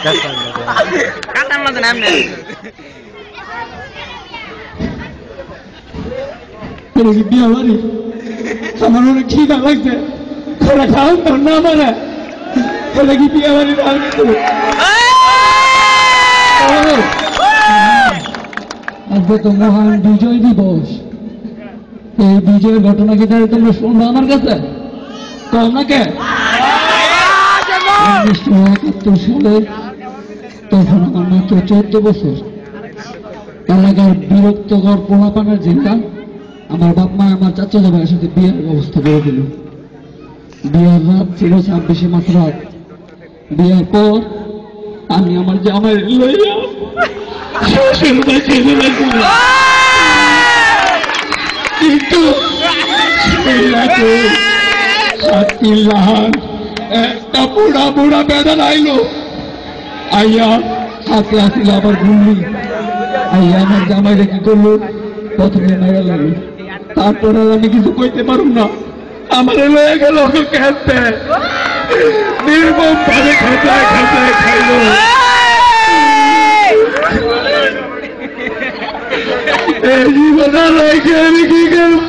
কাটার মতো নাম নেই বিয়া বাড়ি আমার অনেক খিদা লাগছে খাওয়া খাওয়ান তো না আমার এটা কি বিয়া বাড়ি আজকে তো মহান বিজয় দিবস এই বিজয়ের ঘটনা কি তাহলে তোমরা শুনবো আমার কাছে কম না কে 1971 সালে তখন আমার মাত্র 14 বছর এলাকার বিরক্তকর পোলাপানের জেলা আমার বাপ মা আমার চাচা ভাইয়ের সাথে বিয়ের ব্যবস্থা করে দিল বিয়ের রাত ছিল 26 মাস রাত বিয়ের পর আমি আমার জামাই লইয়া শ্বশুর বাড়ি চলে গেলাম কিন্তু একটা বুড়া বুড়া বেড়ান আইলো আইয়া হাতে আসিল আবার ঘুরলি আইয়া আমার জামাইরে কি করলো প্রথমে মেরা লাগলো তারপর আর আমি কিছু কইতে পারুম না আমার লয়ে গেল খেলতে নির্মম ভাবে খাঁচায় খাঁচায় খাইলো এই জীবনে রেখে আমি কি করব